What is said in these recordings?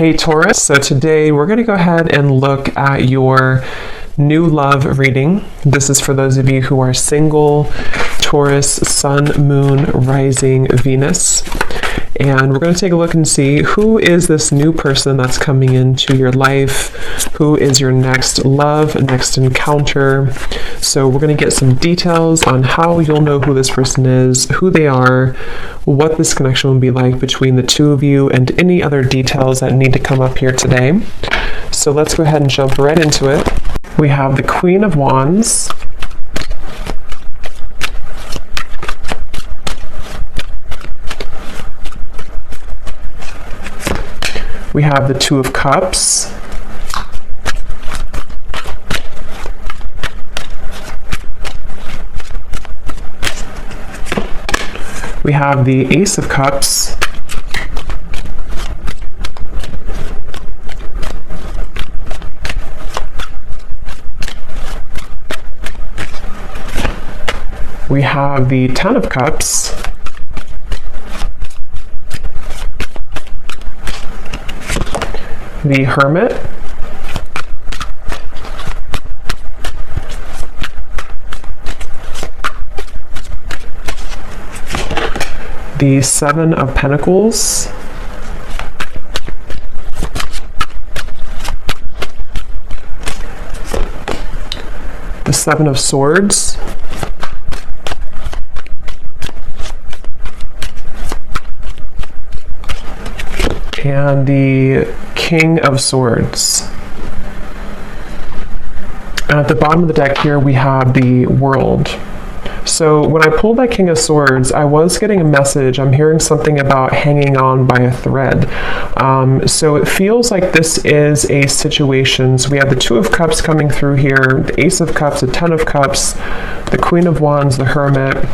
Hey Taurus, so today we're going to go ahead and look at your new love reading. This is for those of you who are single, Taurus, Sun, Moon, Rising, Venus. And we're going to take a look and see who is this new person that's coming into your life, who is your next love, next encounter. So we're going to get some details on how you'll know who this person is, who they are, what this connection will be like between the two of you, and any other details that need to come up here today. So let's go ahead and jump right into it. We have the Queen of Wands. We have the Two of Cups. We have the Ace of Cups. We have the Ten of Cups. The Hermit. The Seven of Pentacles. The Seven of Swords. And the King of Swords. And at the bottom of the deck here, we have the World. So when I pulled that King of Swords, I was getting a message. I'm hearing something about hanging on by a thread. So it feels like this is a situation. So we have the Two of Cups coming through here, the Ace of Cups, the Ten of Cups, the Queen of Wands, the Hermit.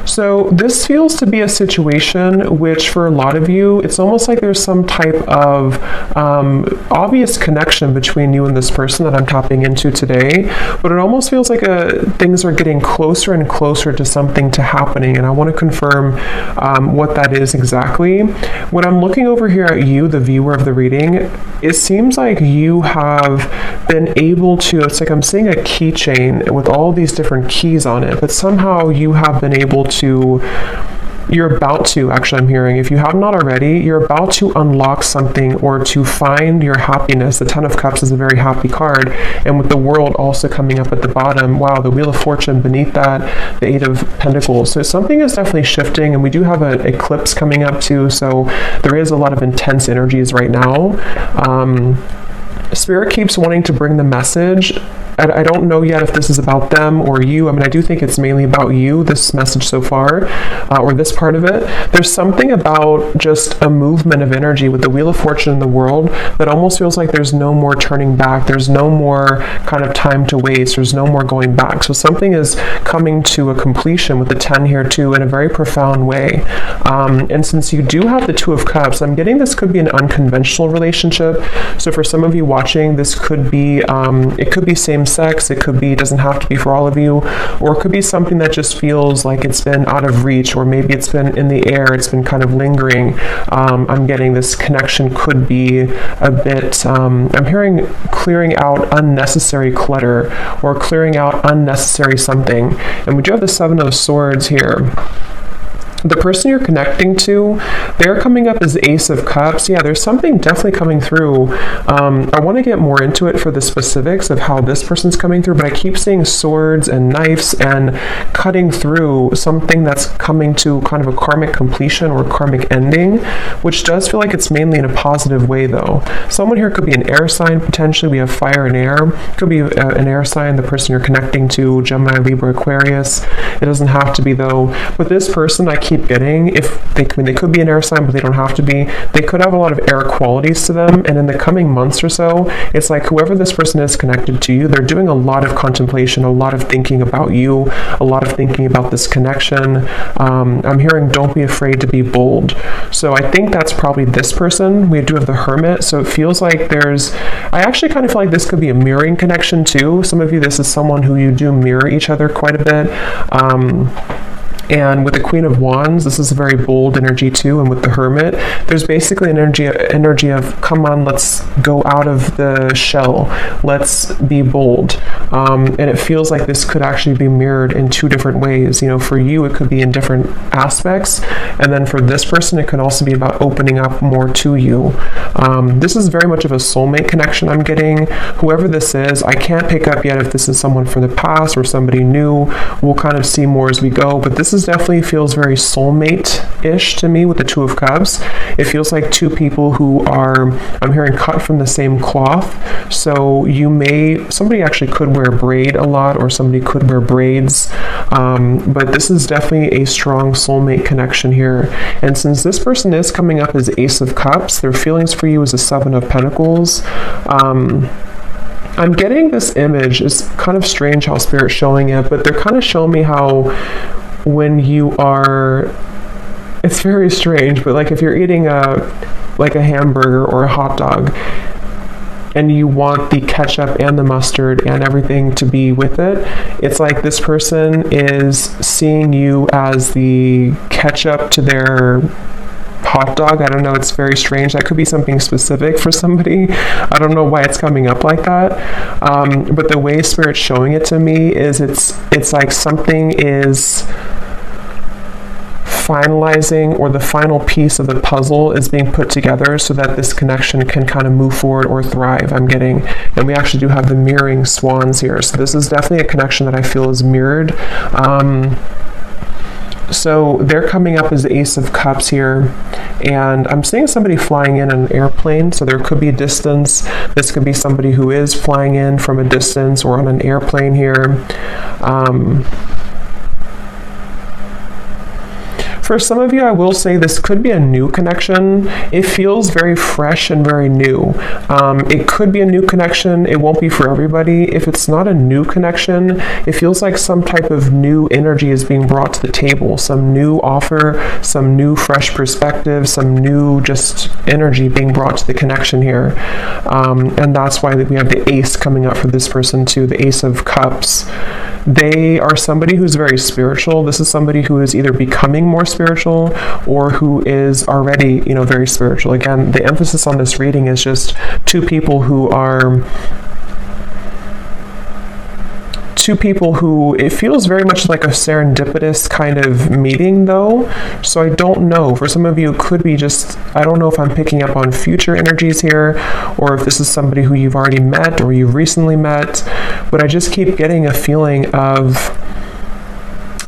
So this feels to be a situation which for a lot of you, it's almost like there's some type of obvious connection between you and this person that I'm tapping into today, but it almost feels like things are getting closer and closer to something to happening, and I want to confirm what that is exactly. When I'm looking over here at you, the viewer of the reading, it seems like you have been able to, it's like I'm seeing a keychain with all these different keys on it, but somehow you have been able to, you're about to, actually I'm hearing, if you have not already, you're about to unlock something or to find your happiness. The Ten of Cups is a very happy card, and with the World also coming up at the bottom, wow, the Wheel of Fortune beneath that, the Eight of Pentacles. So something is definitely shifting, and we do have an eclipse coming up too, so there is a lot of intense energies right now. Spirit keeps wanting to bring the message. I don't know yet if this is about them or you. I mean, I do think it's mainly about you, this message so far, or this part of it. There's something about just a movement of energy with the Wheel of Fortune in the World that almost feels like there's no more turning back. There's no more kind of time to waste. There's no more going back. So something is coming to a completion with the 10 here too in a very profound way. And since you do have the Two of Cups, I'm getting this could be an unconventional relationship. So for some of you watching, this could be, it could be same sex, it could be, doesn't have to be for all of you, or it could be something that just feels like it's been out of reach, or maybe it's been in the air, it's been kind of lingering. I'm getting this connection could be a bit, I'm hearing clearing out unnecessary clutter, or clearing out unnecessary something. And we do have the Seven of Swords here. The person you're connecting to, they're coming up as the Ace of Cups. Yeah, there's something definitely coming through. I want to get more into it for the specifics of how this person's coming through, but I keep seeing swords and knives and cutting through something that's coming to kind of a karmic completion or karmic ending, which does feel like it's mainly in a positive way though. Someone here could be an air sign potentially. We have fire and air. Could be an air sign, the person you're connecting to, Gemini, Libra, Aquarius. It doesn't have to be though. But this person I keep getting, if they, I mean, they could be an air sign, but they don't have to be. They could have a lot of air qualities to them, and in the coming months or so, it's like whoever this person is connected to you, they're doing a lot of contemplation, a lot of thinking about you, a lot of thinking about this connection. I'm hearing don't be afraid to be bold. So I think that's probably this person. We do have the Hermit, so it feels like there's, I actually kind of feel like this could be a mirroring connection too. Some of you, this is someone who you do mirror each other quite a bit. And with the Queen of Wands, this is a very bold energy too. And with the Hermit, there's basically an energy of, come on, let's go out of the shell. Let's be bold. And it feels like this could actually be mirrored in two different ways. You know, for you, it could be in different aspects. And then for this person, it could also be about opening up more to you. This is very much of a soulmate connection I'm getting. Whoever this is, I can't pick up yet if this is someone from the past or somebody new. We'll kind of see more as we go. But this is definitely feels very soulmate-ish to me with the Two of Cups. It feels like two people who are, I'm hearing, cut from the same cloth. So somebody actually could wear a braid a lot, or somebody could wear braids. But this is definitely a strong soulmate connection here. And since this person is coming up as Ace of Cups, their feelings for you is a Seven of Pentacles. I'm getting this image. It's kind of strange how Spirit's showing it, but they're kind of showing me how when you are, it's very strange, but like if you're eating a hamburger or a hot dog and you want the ketchup and the mustard and everything to be with it, it's like this person is seeing you as the ketchup to their hot dog. I don't know, it's very strange. That could be something specific for somebody. I don't know why it's coming up like that. But the way Spirit's showing it to me is it's like something is finalizing, or the final piece of the puzzle is being put together so that this connection can kind of move forward or thrive, I'm getting. And we actually do have the mirroring swans here. So this is definitely a connection that I feel is mirrored. So they're coming up as the Ace of Cups here, and I'm seeing somebody flying in an airplane, so there could be a distance. This could be somebody who is flying in from a distance or on an airplane here. For some of you, I will say this could be a new connection. It feels very fresh and very new. It could be a new connection. It won't be for everybody. If it's not a new connection, it feels like some type of new energy is being brought to the table, some new offer, some new fresh perspective, some new just energy being brought to the connection here. And that's why we have the Ace coming up for this person too, the Ace of Cups. They are somebody who's very spiritual. This is somebody who is either becoming more spiritual or who is already, very spiritual. Again, the emphasis on this reading is just two people who it feels very much like a serendipitous kind of meeting though. So I don't know. For some of you, it could be just, I don't know if I'm picking up on future energies here, or if this is somebody who you've already met or you've recently met, but I just keep getting a feeling of,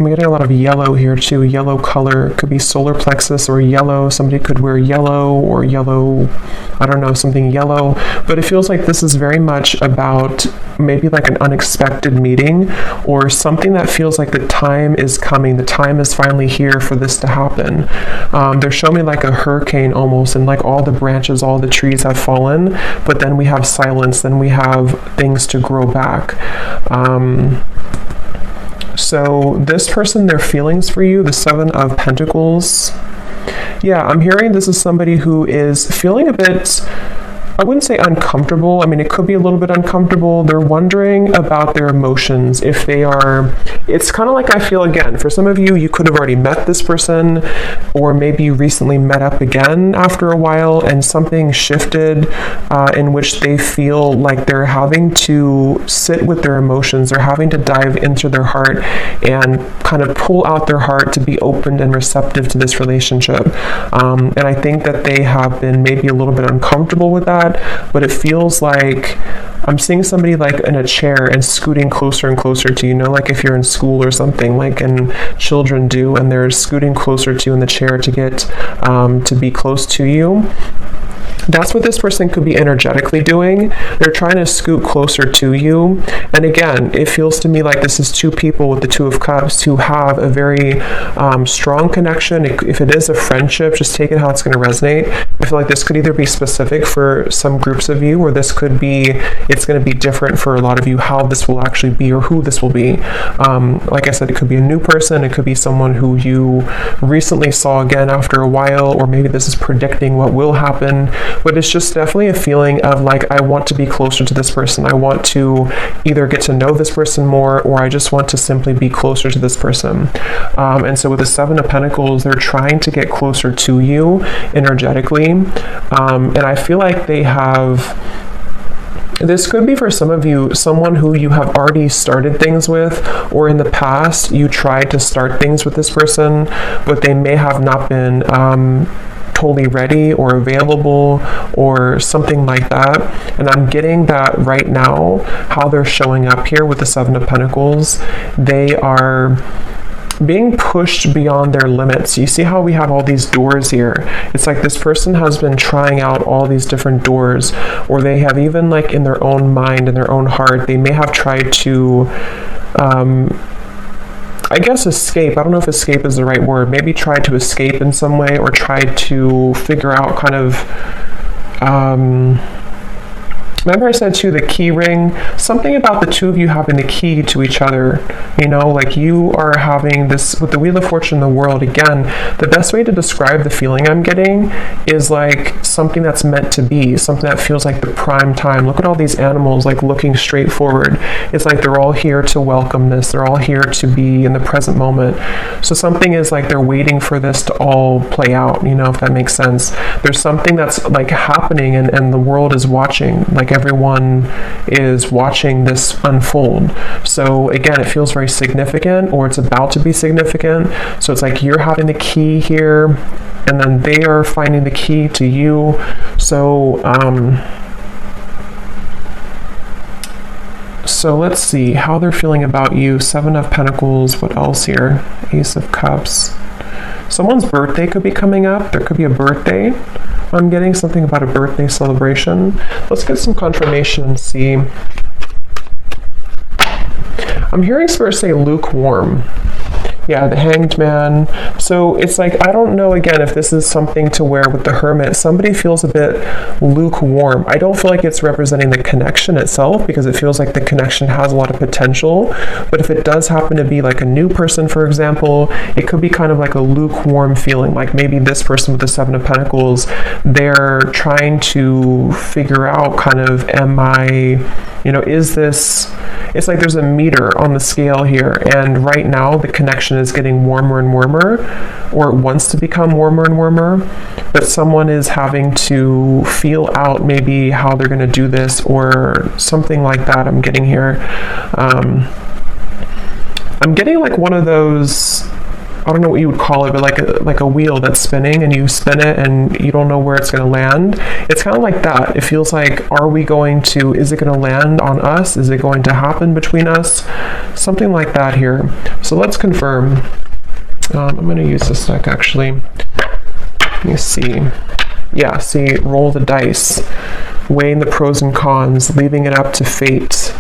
I'm getting a lot of yellow here too. Yellow color could be solar plexus or yellow. Somebody could wear yellow or yellow, I don't know, something yellow. But it feels like this is very much about maybe like an unexpected meeting, or something that feels like the time is coming. The time is finally here for this to happen. They're showing me like a hurricane almost, and like all the branches, all the trees have fallen, but then we have silence, then we have things to grow back. So this person, their feelings for you, the Seven of Pentacles. Yeah, I'm hearing this is somebody who is feeling a bit, I wouldn't say uncomfortable. I mean, it could be a little bit uncomfortable. They're wondering about their emotions. If they are, it's kind of like, I feel again, for some of you, you could have already met this person, or maybe you recently met up again after a while and something shifted in which they feel like they're having to sit with their emotions. They're having to dive into their heart and kind of pull out their heart to be open and receptive to this relationship. And I think that they have been maybe a little bit uncomfortable with that. But it feels like I'm seeing somebody like in a chair and scooting closer and closer to you, like if you're in school or something, like and children do, and they're scooting closer to you in the chair to get to be close to you. That's what this person could be energetically doing. They're trying to scoot closer to you. And again, it feels to me like this is two people with the Two of Cups who have a very strong connection. If it is a friendship, just take it how it's going to resonate. I feel like this could either be specific for some groups of you, or this could be, it's going to be different for a lot of you, how this will actually be or who this will be. Like I said, it could be a new person. It could be someone who you recently saw again after a while, or maybe this is predicting what will happen. but it's just definitely a feeling of like, I want to be closer to this person. I want to either get to know this person more, or I just want to simply be closer to this person. And so with the Seven of Pentacles, they're trying to get closer to you energetically. And I feel like they have, this could be for some of you, someone who you have already started things with, or in the past you tried to start things with this person, but they may have not been totally ready or available or something like that. And I'm getting that right now, how they're showing up here with the Seven of Pentacles. They are being pushed beyond their limits. You see how we have all these doors here? It's like this person has been trying out all these different doors, or they have even like in their own mind, in their own heart, they may have tried to I guess escape. I don't know if escape is the right word. Maybe try to escape in some way, or try to figure out kind of remember I said too, the key ring, something about the two of you having the key to each other, you know, like you are having this, with the Wheel of Fortune in the world, again, the best way to describe the feeling I'm getting is like something that's meant to be, something that feels like the prime time. Look at all these animals like looking straight forward. It's like they're all here to welcome this. They're all here to be in the present moment. So something is like they're waiting for this to all play out, you know, if that makes sense. There's something that's like happening, and the world is watching, like everyone is watching this unfold. So again, it feels very significant, or it's about to be significant. So it's like you're having the key here, and then they are finding the key to you. So so let's see how they're feeling about you. Seven of Pentacles. What else here? Ace of Cups. Someone's birthday could be coming up. There could be a birthday. I'm getting something about a birthday celebration. Let's get some confirmation and see. I'm hearing Spirit say lukewarm. Yeah, the Hanged Man. So it's like, I don't know, again, if this is something to where with the Hermit, somebody feels a bit lukewarm. I don't feel like it's representing the connection itself, because it feels like the connection has a lot of potential. But if it does happen to be like a new person, for example, it could be kind of like a lukewarm feeling. Like maybe this person with the Seven of Pentacles, they're trying to figure out kind of, am I, you know, is this, it's like there's a meter on the scale here, and right now the connection is getting warmer and warmer, or it wants to become warmer and warmer, but someone is having to feel out maybe how they're going to do this, or something like that. I'm getting here. I'm getting like one of those, I don't know what you would call it, but like a wheel that's spinning, and you spin it and you don't know where it's going to land. It's kind of like that. It feels like, are we going to, is it going to land on us? Is it going to happen between us? Something like that here. So let's confirm. I'm going to use this deck actually. Let me see. Yeah, see, roll the dice, weighing the pros and cons, leaving it up to fate.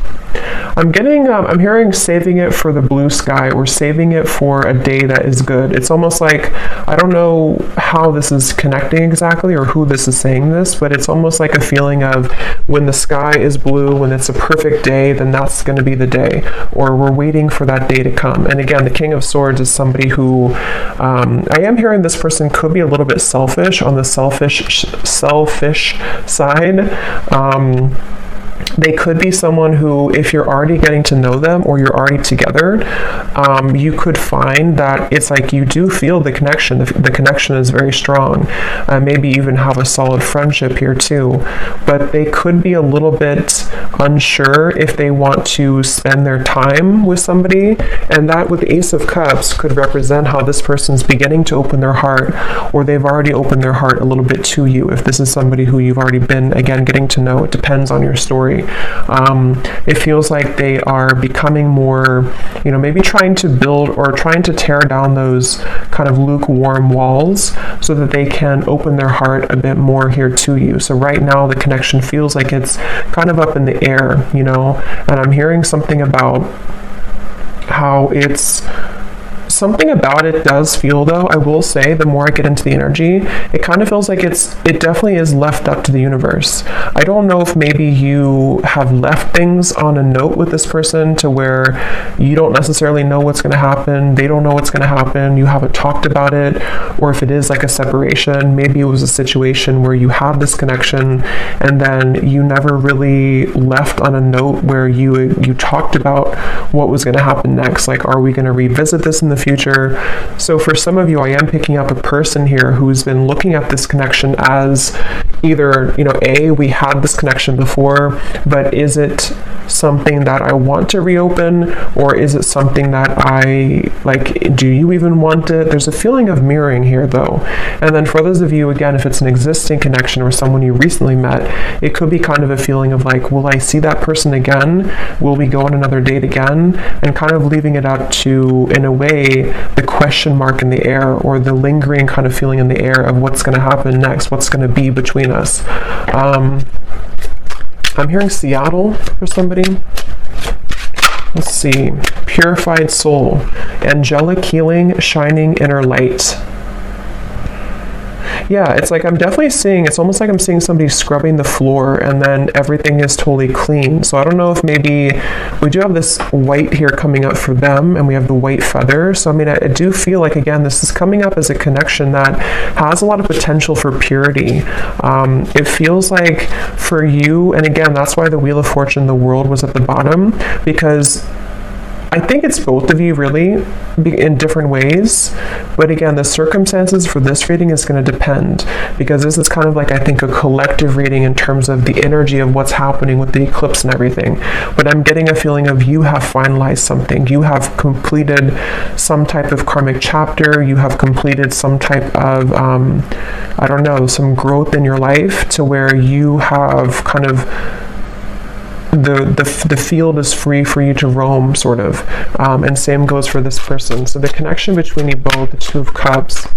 I'm getting, I'm hearing saving it for the blue sky, or saving it for a day that is good. It's almost like, I don't know how this is connecting exactly, or who this is saying this, but it's almost like a feeling of when the sky is blue, when it's a perfect day, then that's going to be the day, or we're waiting for that day to come. And again, the King of Swords is somebody who, I am hearing this person could be a little bit selfish, on the selfish side. They could be someone who, if you're already getting to know them, or you're already together, you could find that it's like you do feel the connection. The connection is very strong. Maybe even have a solid friendship here too. But they could be a little bit unsure if they want to spend their time with somebody. And that with Ace of Cups could represent how this person's beginning to open their heart, or they've already opened their heart a little bit to you. If this is somebody who you've already been, again, getting to know, it depends on your story. It feels like they are becoming more, you know, maybe trying to build or trying to tear down those kind of lukewarm walls so that they can open their heart a bit more here to you. So right now the connection feels like it's kind of up in the air, you know, and I'm hearing something about how it's Something about it does feel, though, I will say, the more I get into the energy, it kind of feels like it definitely is left up to the universe. I don't know if maybe you have left things on a note with this person to where you don't necessarily know what's going to happen, they don't know what's going to happen, you haven't talked about it, or if it is like a separation, maybe it was a situation where you had this connection and then you never really left on a note where you talked about what was going to happen next. Like, are we going to revisit this in the future? So for some of you, I am picking up a person here who's been looking at this connection as either, we had this connection before, but is it something that I want to reopen, or is it something that I like? Do you even want it? There's a feeling of mirroring here, though. And then for those of you, again, if it's an existing connection or someone you recently met, it could be kind of a feeling of like, will I see that person again? Will we go on another date again? And kind of leaving it up to, in a way, the question mark in the air, or the lingering kind of feeling in the air of what's going to happen next, what's going to be between us. I'm hearing Seattle for somebody. Let's see. Purified soul. Angelic healing, shining inner light. Yeah, it's like I'm definitely seeing, it's almost like I'm seeing somebody scrubbing the floor and then everything is totally clean. So I don't know if maybe we do have this white here coming up for them, and we have the white feather. So I mean, I do feel like, again, this is coming up as a connection that has a lot of potential for purity. It feels like for you, and again, that's why the Wheel of Fortune, the world, was at the bottom, because I think it's both of you really in different ways, but again, the circumstances for this reading is going to depend, because this is kind of like, I think, a collective reading in terms of the energy of what's happening with the eclipse and everything. But I'm getting a feeling of you have finalized something, you have completed some type of karmic chapter, you have completed some type of I don't know, some growth in your life, to where you have kind of the field is free for you to roam, sort of. And same goes for this person. So the connection between you both, the Two of Cups.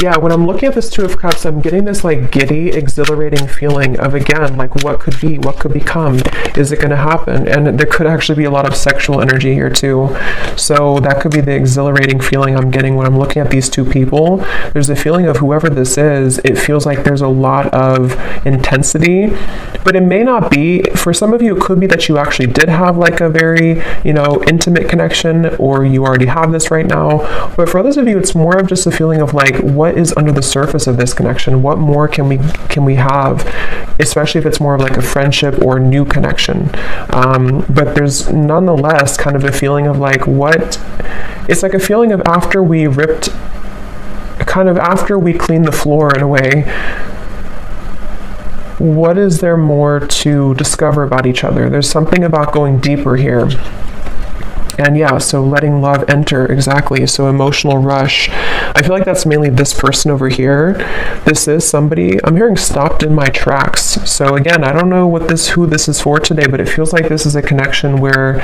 Yeah, when I'm looking at this Two of Cups, I'm getting this like giddy, exhilarating feeling of, again, like what could be, what could become, is it going to happen? And there could actually be a lot of sexual energy here too. So that could be the exhilarating feeling I'm getting when I'm looking at these two people. There's a feeling of whoever this is, it feels like there's a lot of intensity, but it may not be. For some of you, it could be that you actually did have like a very, intimate connection, or you already have this right now. But for others of you, it's more of just a feeling of like, what is under the surface of this connection? What more can we have, especially if it's more of like a friendship or new connection? But there's nonetheless kind of a feeling of like, it's like a feeling of after we clean the floor, in a way, what is there more to discover about each other? There's something about going deeper here. And yeah, so letting love enter, exactly. So emotional rush. I feel like that's mainly this person over here. This is somebody, I'm hearing stopped in my tracks. So again, I don't know who this is for today, but it feels like this is a connection where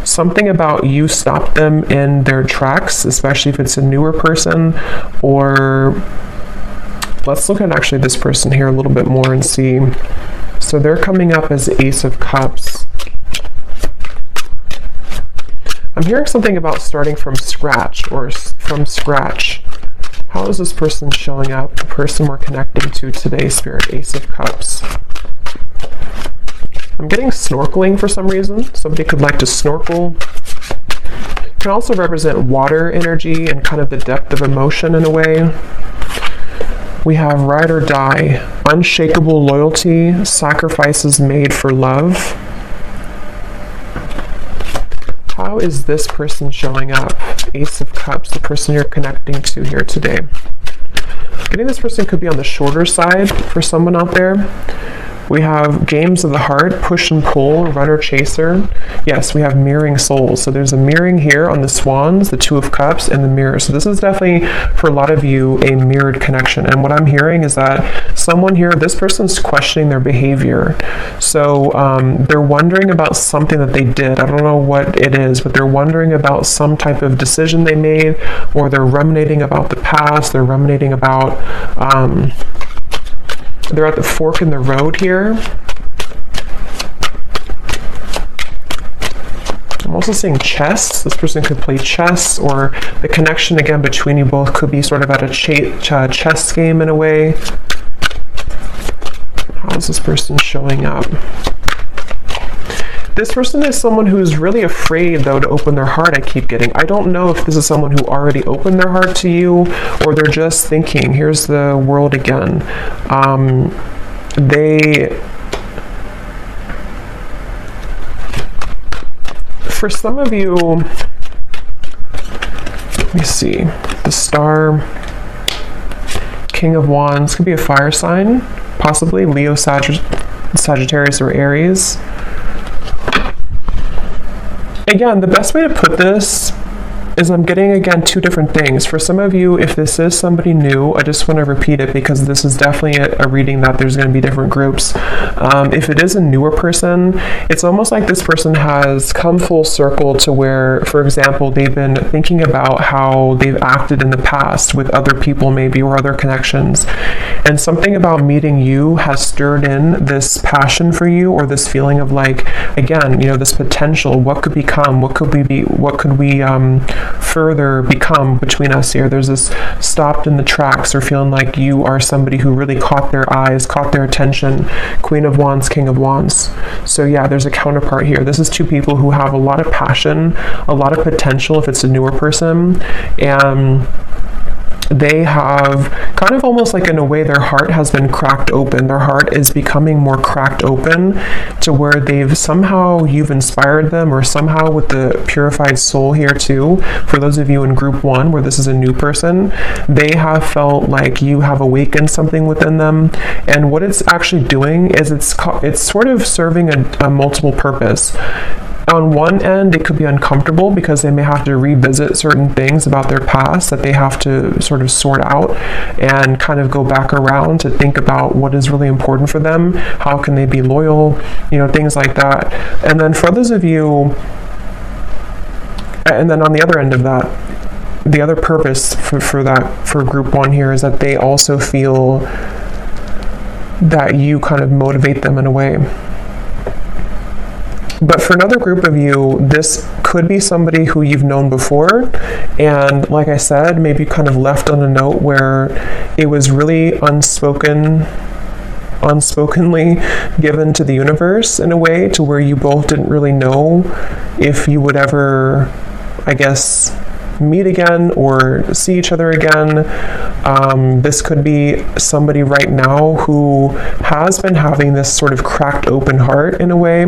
something about you stopped them in their tracks, especially if it's a newer person. Or let's look at actually this person here a little bit more and see. So they're coming up as Ace of Cups. I'm hearing something about starting from scratch, How is this person showing up? The person we're connecting to today, Spirit, Ace of Cups. I'm getting snorkeling for some reason. Somebody could like to snorkel. It can also represent water energy and kind of the depth of emotion in a way. We have ride or die, unshakable loyalty, sacrifices made for love. How is this person showing up? Ace of Cups, the person you're connecting to here today. Getting this person could be on the shorter side for someone out there. We have games of the heart, push and pull, runner chaser. Yes, we have mirroring souls. So there's a mirroring here on the swans, the Two of Cups, and the mirror. So this is definitely, for a lot of you, a mirrored connection. And what I'm hearing is that someone here, this person's questioning their behavior. So they're wondering about something that they did. I don't know what it is, but they're wondering about some type of decision they made, or they're ruminating about the past. They're ruminating about... they're at the fork in the road here. I'm also seeing chess. This person could play chess, or the connection again between you both could be sort of at a chess game in a way. How is this person showing up? This person is someone who's really afraid, though, to open their heart, I keep getting. I don't know if this is someone who already opened their heart to you, or they're just thinking, here's the world again. For some of you, let me see, the Star, King of Wands, could be a fire sign, possibly Leo, Sagittarius, or Aries. Again, the best way to put this is I'm getting, again, two different things. For some of you, if this is somebody new, I just want to repeat it because this is definitely a reading that there's going to be different groups. If it is a newer person, it's almost like this person has come full circle to where, for example, they've been thinking about how they've acted in the past with other people maybe, or other connections. And something about meeting you has stirred in this passion for you, or this feeling of like, again, you know, this potential. What could become? What could we be? What could we further become between us here? There's this stopped in the tracks, or feeling like you are somebody who really caught their eyes, caught their attention. Queen of Wands, King of Wands. So yeah, there's a counterpart here. This is two people who have a lot of passion, a lot of potential if it's a newer person, and they have kind of almost like, in a way, their heart has been cracked open. Their heart is becoming more cracked open to where they've somehow, you've inspired them, or somehow with the purified soul here too. For those of you in group 1 where this is a new person, they have felt like you have awakened something within them. And what it's actually doing is it's sort of serving a multiple purpose. On one end, it could be uncomfortable because they may have to revisit certain things about their past that they have to sort of sort out and kind of go back around to think about what is really important for them. How can they be loyal? You know, things like that. And then for others of you, and then on the other end of that, the other purpose for group 1 here is that they also feel that you kind of motivate them in a way. But for another group of you, this could be somebody who you've known before, and like I said, maybe kind of left on a note where it was really unspokenly given to the universe in a way, to where you both didn't really know if you would ever, I guess, meet again or see each other again. This could be somebody right now who has been having this sort of cracked open heart in a way,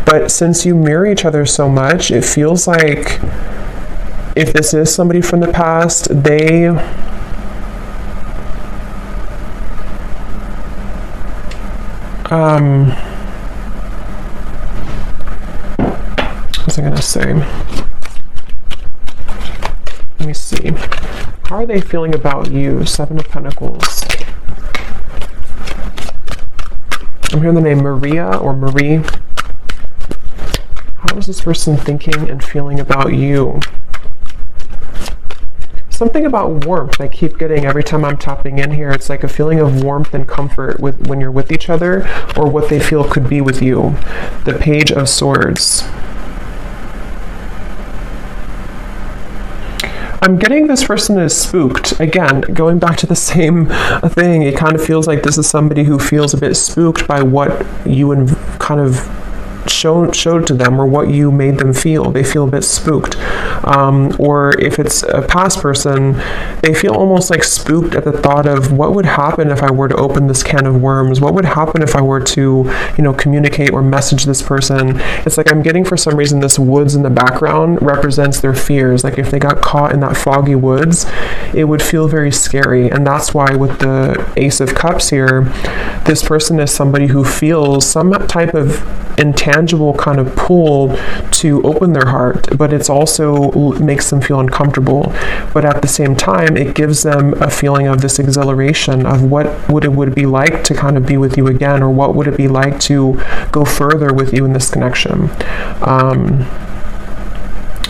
but since you mirror each other so much, it feels like if this is somebody from the past, what was I gonna say? Let me see. How are they feeling about you? 7 of Pentacles. I'm hearing the name Maria or Marie. How is this person thinking and feeling about you? Something about warmth I keep getting every time I'm tapping in here. It's like a feeling of warmth and comfort when you're with each other, or what they feel could be with you. The Page of Swords. I'm getting this person is spooked. Again, going back to the same thing, it kind of feels like this is somebody who feels a bit spooked by what you kind of showed to them, or what you made them feel. They feel a bit spooked. Or if it's a past person, they feel almost like spooked at the thought of what would happen if I were to open this can of worms? What would happen if I were to, communicate or message this person? It's like I'm getting, for some reason, this woods in the background represents their fears. Like if they got caught in that foggy woods, it would feel very scary. And that's why with the Ace of Cups here, this person is somebody who feels some type of intangible kind of pull to open their heart, but it's also makes them feel uncomfortable. But at the same time, it gives them a feeling of this exhilaration of what it would be like to kind of be with you again, or what would it be like to go further with you in this connection.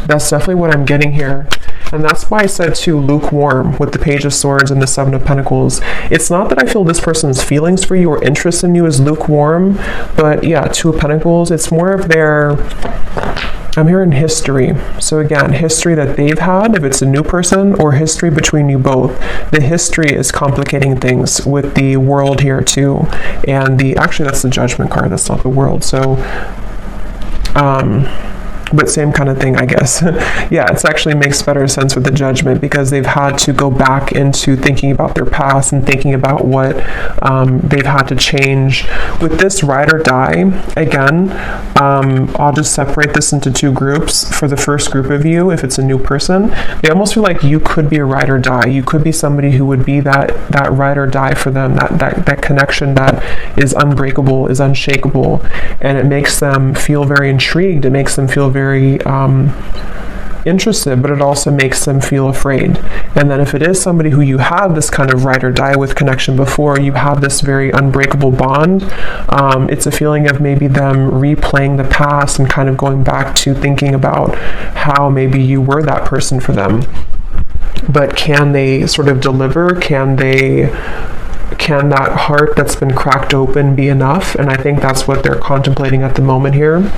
That's definitely what I'm getting here. And that's why I said too, lukewarm with the Page of Swords and the 7 of Pentacles. It's not that I feel this person's feelings for you or interest in you is lukewarm, but yeah, 2 of Pentacles, it's more of their I'm hearing history. So again, history that they've had, if it's a new person, or history between you both. The history is complicating things with the world here too. And actually that's the Judgment card, that's not the world. So, but same kind of thing, I guess. Yeah, it actually makes better sense with the Judgment, because they've had to go back into thinking about their past and thinking about what they've had to change. With this ride or die, again, I'll just separate this into two groups. For the first group of you, if it's a new person, they almost feel like you could be a ride or die. You could be somebody who would be that ride or die for them, that connection that is unbreakable, is unshakable, and it makes them feel very intrigued. It makes them feel very interested, but it also makes them feel afraid. And then if it is somebody who you have this kind of ride or die with connection before, you have this very unbreakable bond, it's a feeling of maybe them replaying the past and kind of going back to thinking about how maybe you were that person for them. But can they sort of deliver? Can that heart that's been cracked open be enough? And I think that's what they're contemplating at the moment here.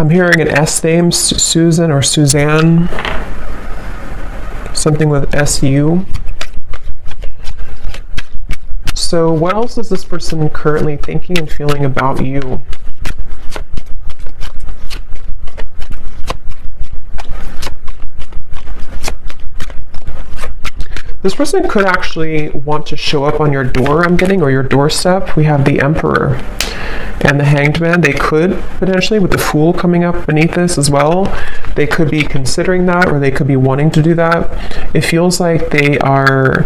I'm hearing an S name, Susan or Suzanne, something with SU. So what else is this person currently thinking and feeling about you? This person could actually want to show up on your door, I'm getting, or your doorstep. We have the Emperor and the Hanged Man. They could potentially, with the Fool coming up beneath this as well, they could be considering that, or they could be wanting to do that. It feels like they are...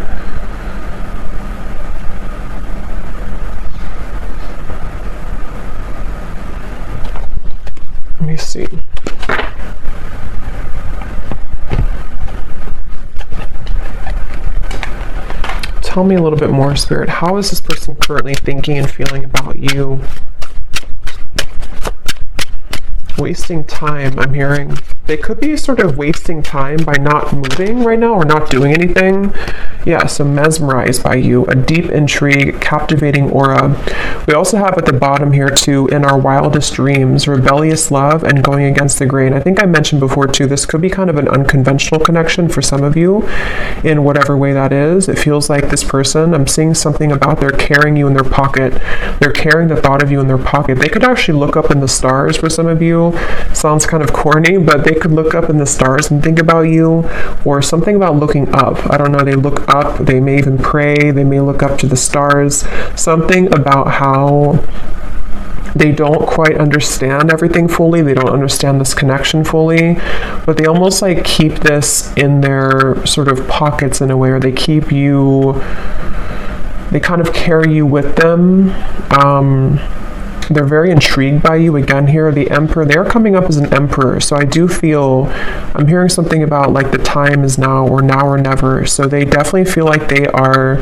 Let me see. Tell me a little bit more, Spirit. How is this person currently thinking and feeling about you? Wasting time, I'm hearing. They could be sort of wasting time by not moving right now or not doing anything. Yeah, so mesmerized by you, a deep intrigue, captivating aura. We also have at the bottom here too, in our wildest dreams, rebellious love and going against the grain. I think I mentioned before too, this could be kind of an unconventional connection for some of you in whatever way that is. It feels like this person, I'm seeing something about they're carrying you in their pocket. They're carrying the thought of you in their pocket. They could actually look up in the stars for some of you. Sounds kind of corny, but they could look up in the stars and think about you, or something about looking up. I don't know, they look up, they may even pray, they may look up to the stars. Something about how they don't quite understand everything fully, they don't understand this connection fully, but they almost like keep this in their sort of pockets in a way, or they keep you, they kind of carry you with them. They're very intrigued by you. Again here, the Emperor, they're coming up as an Emperor, so I do feel, I'm hearing something about like the time is now or never, so they definitely feel like they are,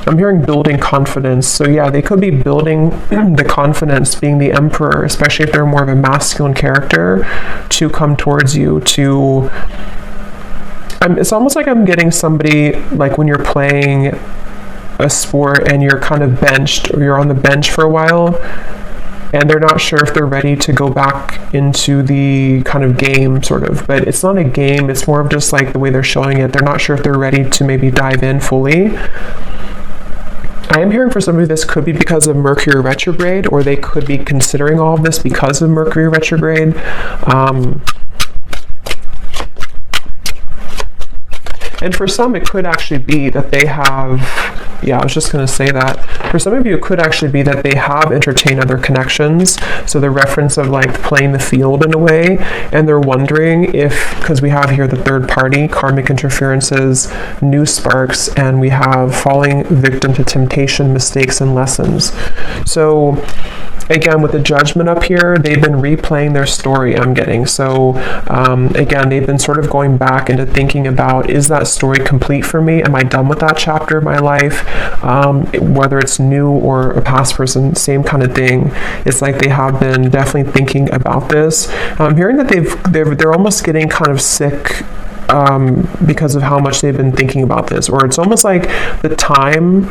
I'm hearing building confidence. So yeah, they could be building the confidence, being the Emperor, especially if they're more of a masculine character, to come towards you, to, it's almost like I'm getting somebody, like when you're playing a sport and you're kind of benched, or you're on the bench for a while, and they're not sure if they're ready to go back into the kind of game, sort of. But it's not a game, it's more of just like the way they're showing it. They're not sure if they're ready to maybe dive in fully. I am hearing for some of this could be because of Mercury retrograde, or they could be considering all of this because of Mercury retrograde. And for some, it could actually be that they have, yeah, I was just going to say that. For some of you, it could actually be that they have entertained other connections. So the reference of like playing the field in a way, and they're wondering if, because we have here the third party, karmic interferences, new sparks, and we have falling victim to temptation, mistakes, and lessons. So again, with the Judgment up here, they've been replaying their story, I'm getting. So again, they've been sort of going back into thinking about, is that story complete for me? Am I done with that chapter of my life? Whether it's new or a past person, same kind of thing. It's like they have been definitely thinking about this. I'm hearing that they're almost getting kind of sick because of how much they've been thinking about this, or it's almost like the time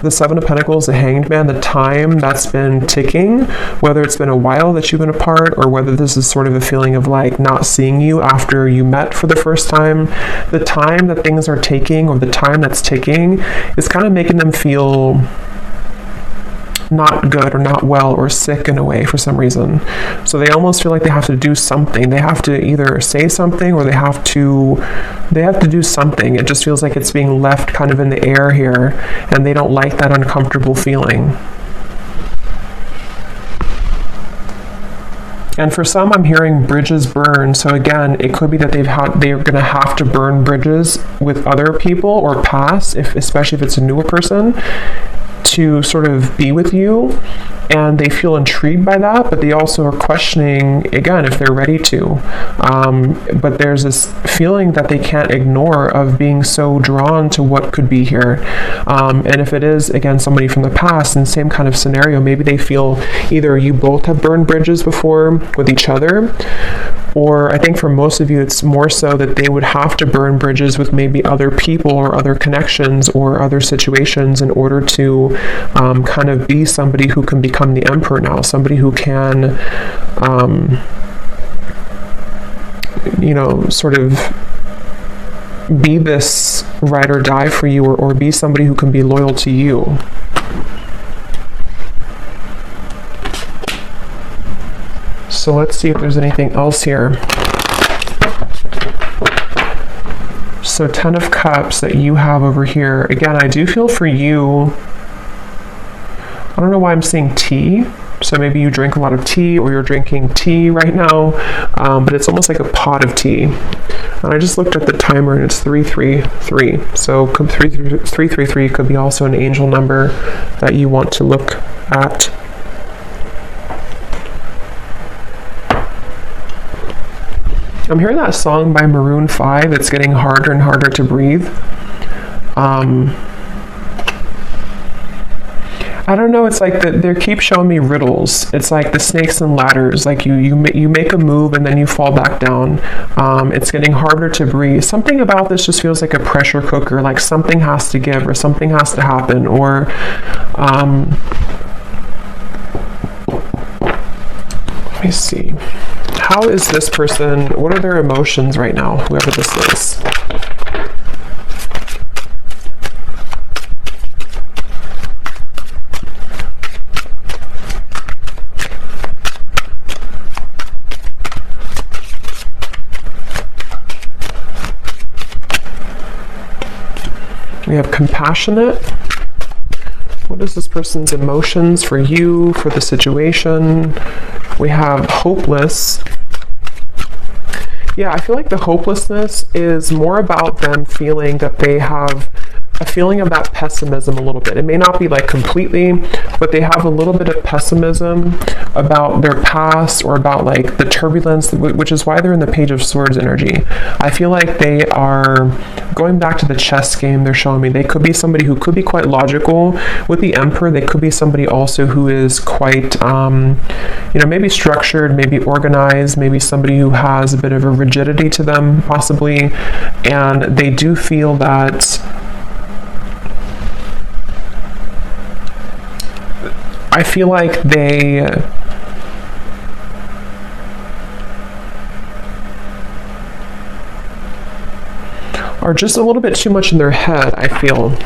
the Seven of Pentacles, the Hanged Man, the time that's been ticking, whether it's been a while that you've been apart or whether this is sort of a feeling of like not seeing you after you met for the first time, the time that things are taking or the time that's ticking is kind of making them feel not good or not well or sick in a way for some reason. So they almost feel like they have to do something. They have to either say something or they have to do something. It just feels like it's being left kind of in the air here, and they don't like that uncomfortable feeling. And for some, I'm hearing bridges burn. So again, it could be that they're going to have to burn bridges with other people or pass, especially if it's a newer person, to sort of be with you, and they feel intrigued by that, but they also are questioning again if they're ready to. But there's this feeling that they can't ignore of being so drawn to what could be here. And if it is again somebody from the past in the same kind of scenario, maybe they feel either you both have burned bridges before with each other, or I think for most of you it's more so that they would have to burn bridges with maybe other people or other connections or other situations in order to kind of be somebody who can become the emperor now, somebody who can sort of be this ride or die for you, or be somebody who can be loyal to you. So let's see if there's anything else here. So 10 of Cups that you have over here. Again, I do feel for you, I don't know why I'm seeing tea. So maybe you drink a lot of tea, or you're drinking tea right now, but it's almost like a pot of tea. And I just looked at the timer and it's 333. So 333 could be also an angel number that you want to look at. I'm hearing that song by Maroon 5. It's getting harder and harder to breathe. I don't know, it's like they keep showing me riddles. It's like the snakes and ladders, like you make a move and then you fall back down. It's getting harder to breathe. Something about this just feels like a pressure cooker, like something has to give or something has to happen, or let me see. How is this person, what are their emotions right now, whoever this is? We have compassionate. What is this person's emotions for you, for the situation? We have hopeless. Yeah, I feel like the hopelessness is more about them feeling that they have a feeling of that pessimism a little bit. It may not be like completely, but they have a little bit of pessimism about their past or about like the turbulence, which is why they're in the Page of Swords energy. I feel like they are going back to the chess game they're showing me. They could be somebody who could be quite logical. With the Emperor, they could be somebody also who is quite, maybe structured, maybe organized, maybe somebody who has a bit of a rigidity to them, possibly. And they do feel that I feel like they are just a little bit too much in their head, I feel.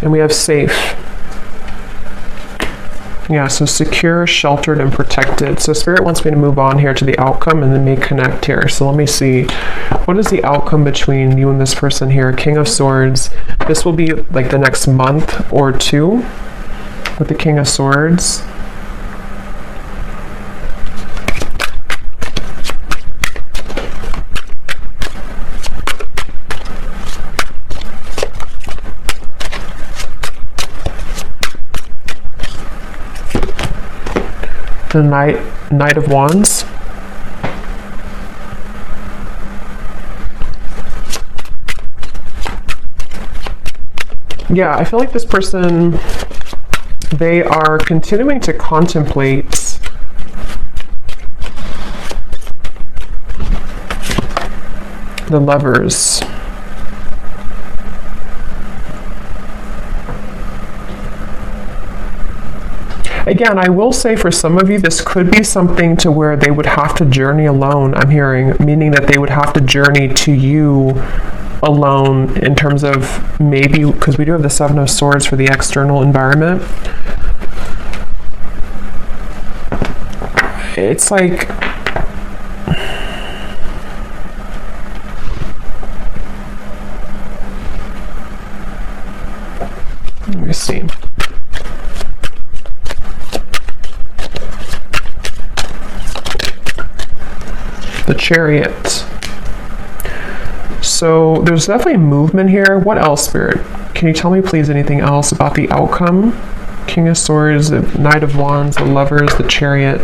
And we have safe. Yeah, so secure, sheltered, and protected. So Spirit wants me to move on here to the outcome and then may connect here. So let me see. What is the outcome between you and this person here? King of Swords. This will be like the next month or two with the King of Swords. The Knight of Wands. Yeah, I feel like this person, they are continuing to contemplate the Lovers. Again, I will say for some of you, this could be something to where they would have to journey alone, I'm hearing, meaning that they would have to journey to you alone in terms of maybe, because we do have the Seven of Swords for the external environment. It's like, let me see. The Chariot. So there's definitely movement here. What else, Spirit? Can you tell me please anything else about the outcome? King of Swords, the Knight of Wands, the Lovers, the Chariot.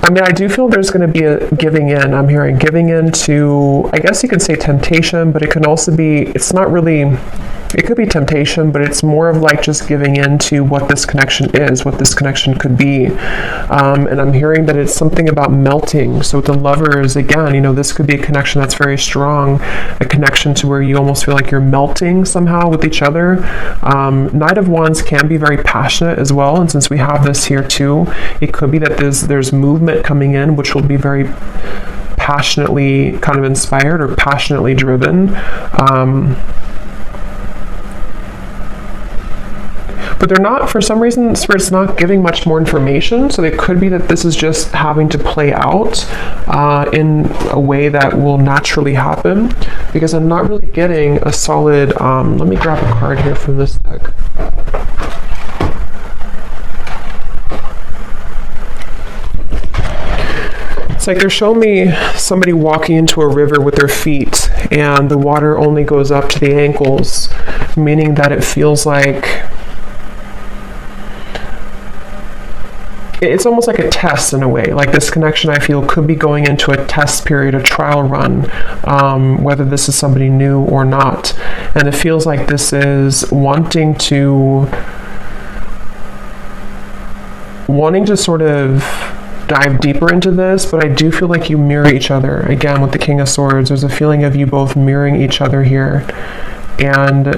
I mean, I do feel there's going to be a giving in. I'm hearing giving in to, I guess you could say temptation, but it can also be, it's not really, it could be temptation, but it's more of like just giving in to what this connection is, what this connection could be. And I'm hearing that it's something about melting. So with the Lovers, again, you know, this could be a connection that's very strong, a connection to where you almost feel like you're melting somehow with each other. Knight of Wands can be very passionate as well. And since we have this here too, it could be that there's movement coming in, which will be very passionately kind of inspired or passionately driven. But they're not, for some reason, Spirit's not giving much more information, so it could be that this is just having to play out in a way that will naturally happen, because I'm not really getting a solid, let me grab a card here from this deck. It's like they're showing me somebody walking into a river with their feet, and the water only goes up to the ankles, meaning that it feels like it's almost like a test in a way. Like this connection, I feel, could be going into a test period, a trial run, whether this is somebody new or not. And it feels like this is wanting to sort of dive deeper into this, but I do feel like you mirror each other. Again, with the King of Swords, there's a feeling of you both mirroring each other here. And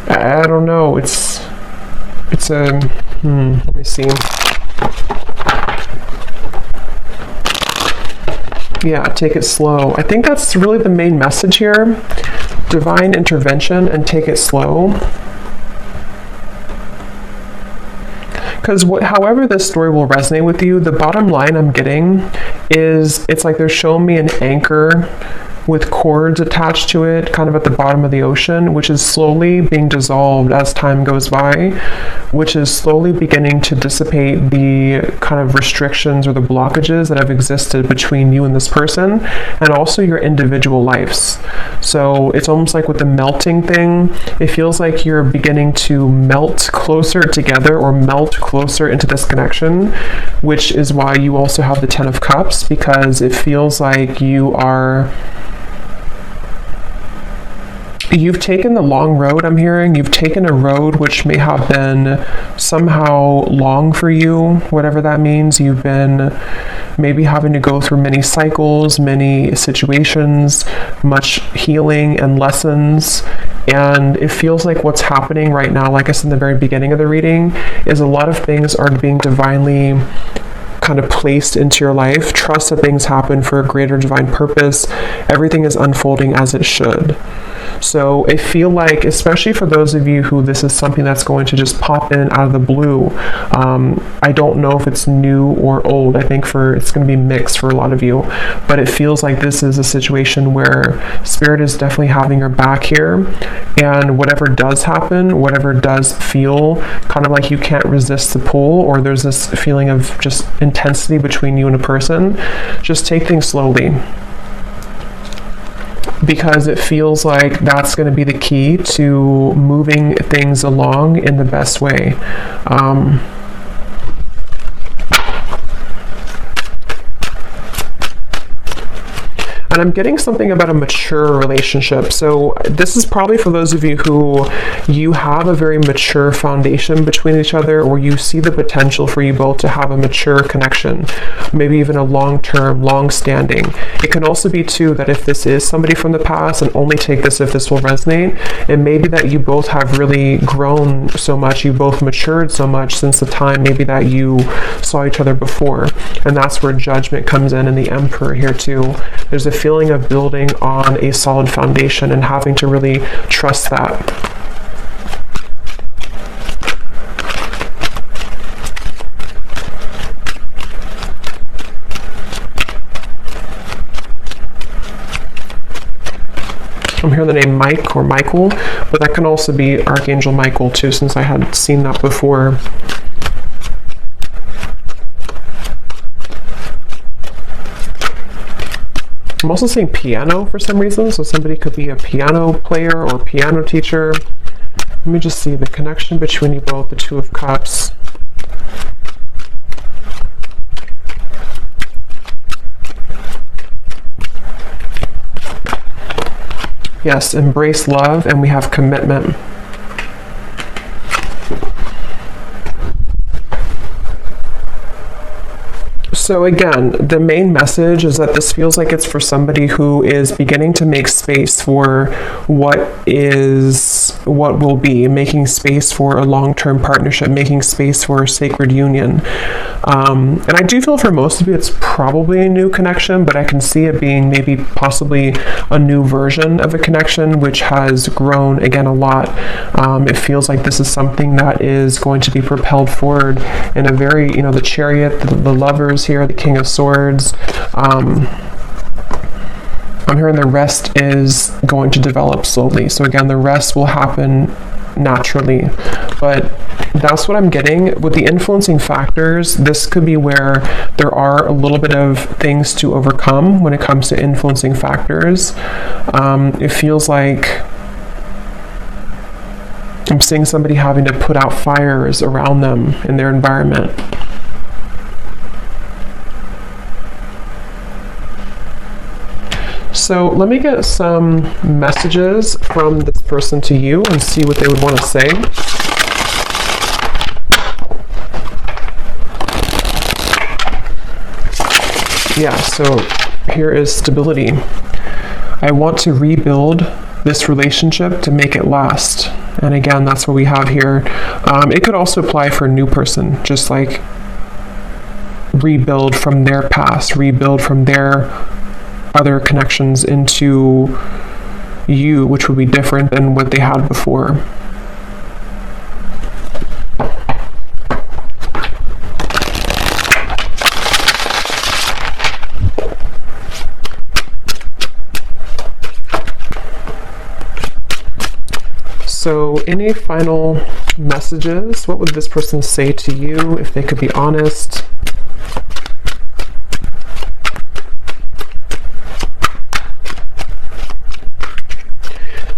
I don't know, it's a, let me see. Yeah, take it slow. I think that's really the main message here. Divine intervention and take it slow. Because however this story will resonate with you, the bottom line I'm getting is it's like they're showing me an anchor with cords attached to it, kind of at the bottom of the ocean, which is slowly being dissolved as time goes by, which is slowly beginning to dissipate the kind of restrictions or the blockages that have existed between you and this person, and also your individual lives. So it's almost like with the melting thing, it feels like you're beginning to melt closer together or melt closer into this connection, which is why you also have the Ten of Cups, because it feels like you've taken the long road, I'm hearing. You've taken a road which may have been somehow long for you, whatever that means. You've been maybe having to go through many cycles, many situations, much healing and lessons. And it feels like what's happening right now, like I said in the very beginning of the reading, is a lot of things are being divinely kind of placed into your life. Trust that things happen for a greater divine purpose. Everything is unfolding as it should. So I feel like, especially for those of you who this is something that's going to just pop in out of the blue, I don't know if it's new or old. I think it's going to be mixed for a lot of you, but it feels like this is a situation where Spirit is definitely having your back here, and whatever does happen, whatever does feel kind of like you can't resist the pull, or there's this feeling of just intensity between you and a person, just take things slowly. Because it feels like that's going to be the key to moving things along in the best way. And And I'm getting something about a mature relationship. So this is probably for those of you who you have a very mature foundation between each other, or you see the potential for you both to have a mature connection, maybe even a long-term, long-standing. It can also be too that if this is somebody from the past, and only take this if this will resonate, and maybe that you both have really grown so much, you both matured so much since the time maybe that you saw each other before. And that's where Judgment comes in, and the Emperor here too. There's a feeling of building on a solid foundation and having to really trust that. I'm hearing the name Mike or Michael, but that can also be Archangel Michael too, since I had seen that before. I'm also seeing piano for some reason, so somebody could be a piano player or piano teacher. Let me just see the connection between you both, the Two of Cups. Yes, embrace love, and we have commitment. So again, the main message is that this feels like it's for somebody who is beginning to make space for what will be, making space for a long-term partnership, making space for a sacred union. And I do feel for most of you it's probably a new connection, but I can see it being maybe possibly a new version of a connection which has grown again a lot. It feels like this is something that is going to be propelled forward in a very, the Chariot, the Lovers here, the King of Swords. I'm hearing the rest is going to develop slowly. So again, the rest will happen naturally, but that's what I'm getting with the influencing factors. This could be where there are a little bit of things to overcome when it comes to influencing factors. It feels like I'm seeing somebody having to put out fires around them in their environment. So let me get some messages from this person to you and see what they would want to say. Yeah, so here is stability. I want to rebuild this relationship to make it last. And again, that's what we have here. It could also apply for a new person, just like rebuild from their past, rebuild from their other connections into you, which would be different than what they had before. So any final messages? What would this person say to you if they could be honest?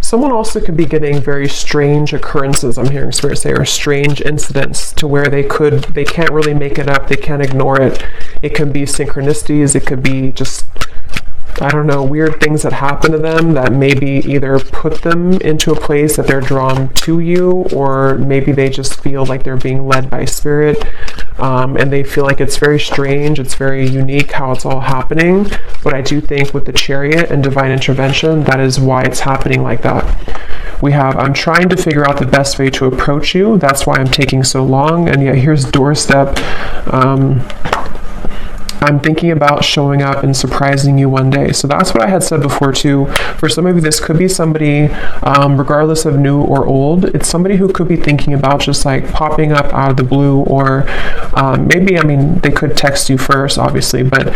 Someone also could be getting very strange occurrences, I'm hearing Spirit say, or strange incidents to where they can't really make it up, they can't ignore it. It can be synchronicities, it could be just, I don't know, weird things that happen to them that maybe either put them into a place that they're drawn to you, or maybe they just feel like they're being led by Spirit, and they feel like it's very strange, it's very unique how it's all happening. But I do think with the Chariot and divine intervention, that is why it's happening like that. We have, I'm trying to figure out the best way to approach you, that's why I'm taking so long, and yet here's doorstep. I'm thinking about showing up and surprising you one day. So that's what I had said before too. For some of you, this could be somebody, regardless of new or old, it's somebody who could be thinking about just like popping up out of the blue, or maybe, they could text you first, obviously, but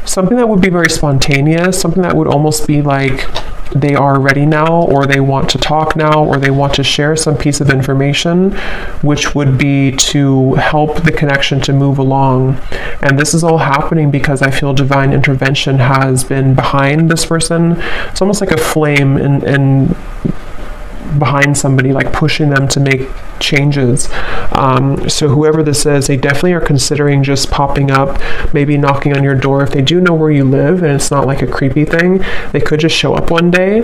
something that would be very spontaneous, something that would almost be like they are ready now, or they want to talk now, or they want to share some piece of information, which would be to help the connection to move along. And this is all happening because I feel divine intervention has been behind this person. It's almost like a flame and behind somebody, like pushing them to make changes. So whoever this is, they definitely are considering just popping up, maybe knocking on your door. If they do know where you live and it's not like a creepy thing, they could just show up one day.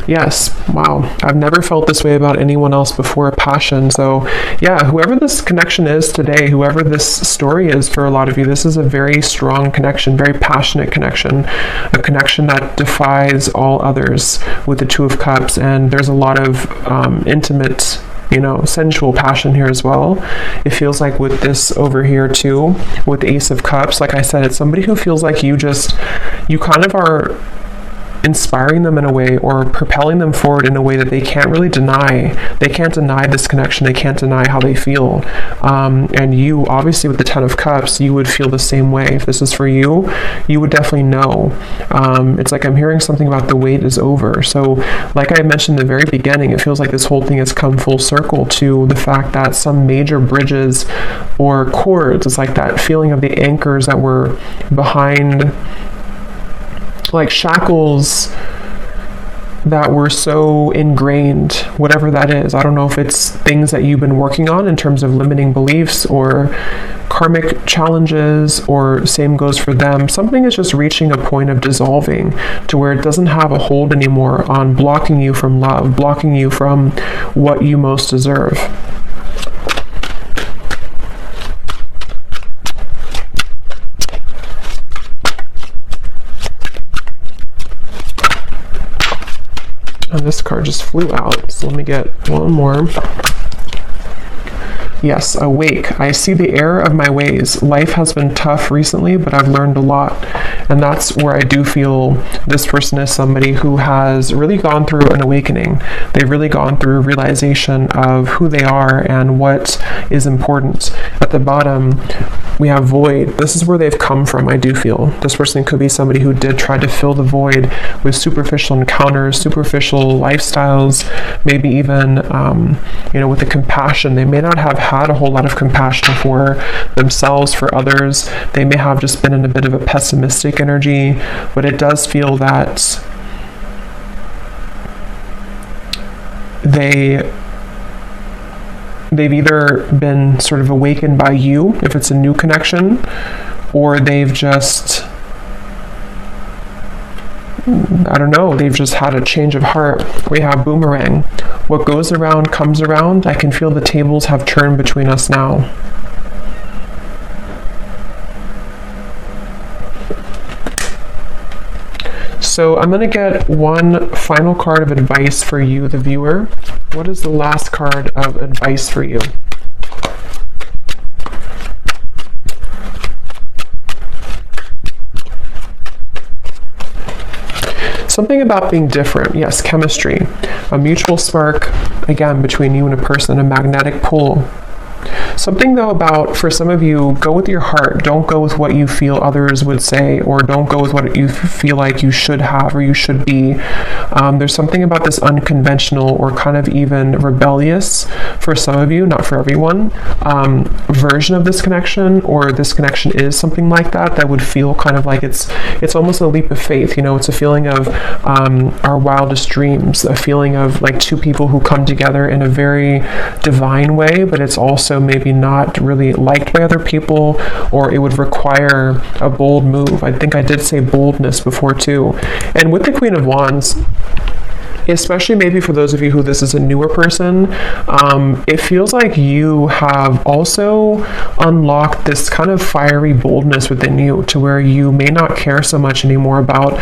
Yes, wow. I've never felt this way about anyone else before, a passion. So yeah, whoever this connection is today, whoever this story is for a lot of you, this is a very strong connection, very passionate connection, a connection that defies all others with the Two of Cups. And there's a lot of intimate, sensual passion here as well. It feels like with this over here too, with the Ace of Cups, like I said, it's somebody who feels like you kind of are inspiring them in a way, or propelling them forward in a way that they can't really deny. They can't deny this connection. They can't deny how they feel. And you, obviously, with the Ten of Cups, you would feel the same way. If this is for you, you would definitely know. It's like I'm hearing something about the wait is over. So like I mentioned in the very beginning, it feels like this whole thing has come full circle to the fact that some major bridges or cords, it's like that feeling of the anchors that were behind, like shackles that were so ingrained, whatever that is. I don't know if it's things that you've been working on in terms of limiting beliefs or karmic challenges, or same goes for them. Something is just reaching a point of dissolving to where it doesn't have a hold anymore on blocking you from love, blocking you from what you most deserve. And this card just flew out, so let me get one more. Yes, awake. I see the error of my ways. Life has been tough recently, but I've learned a lot. And that's where I do feel this person is somebody who has really gone through an awakening. They've really gone through a realization of who they are and what is important. At the bottom, we have void. This is where they've come from, I do feel. This person could be somebody who did try to fill the void with superficial encounters, superficial lifestyles, maybe even, with the compassion. They may not have had a whole lot of compassion for themselves, for others. They may have just been in a bit of a pessimistic energy, but it does feel that they've either been sort of awakened by you, if it's a new connection, or they've just, I don't know, they've just had a change of heart. We have boomerang. What goes around comes around. I can feel the tables have turned between us now. So I'm going to get one final card of advice for you, the viewer. What is the last card of advice for you? Something about being different. Yes, chemistry. A mutual spark, again, between you and a person, a magnetic pull. Something though about, for some of you, go with your heart. Don't go with what you feel others would say, or don't go with what you feel like you should have or you should be. There's something about this unconventional or kind of even rebellious, for some of you, not for everyone, version of this connection, or this connection is something like that would feel kind of like it's almost a leap of faith. It's a feeling of our wildest dreams, a feeling of like two people who come together in a very divine way, but it's also maybe not really liked by other people, or it would require a bold move. I think I did say boldness before too. And with the Queen of Wands, especially maybe for those of you who this is a newer person, it feels like you have also unlocked this kind of fiery boldness within you, to where you may not care so much anymore about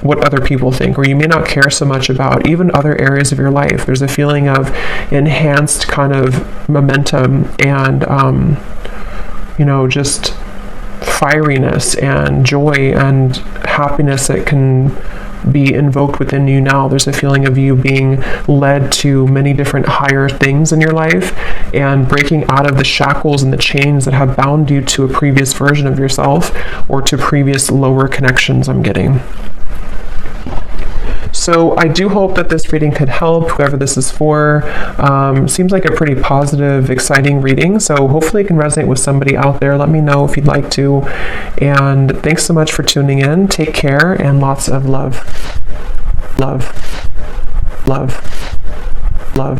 what other people think, or you may not care so much about even other areas of your life. There's a feeling of enhanced kind of momentum and, just fieriness and joy and happiness that can be invoked within you now. There's a feeling of you being led to many different higher things in your life and breaking out of the shackles and the chains that have bound you to a previous version of yourself, or to previous lower connections I'm getting. So I do hope that this reading could help whoever this is for. Seems like a pretty positive, exciting reading. So hopefully it can resonate with somebody out there. Let me know if you'd like to. And thanks so much for tuning in. Take care and lots of love. Love. Love.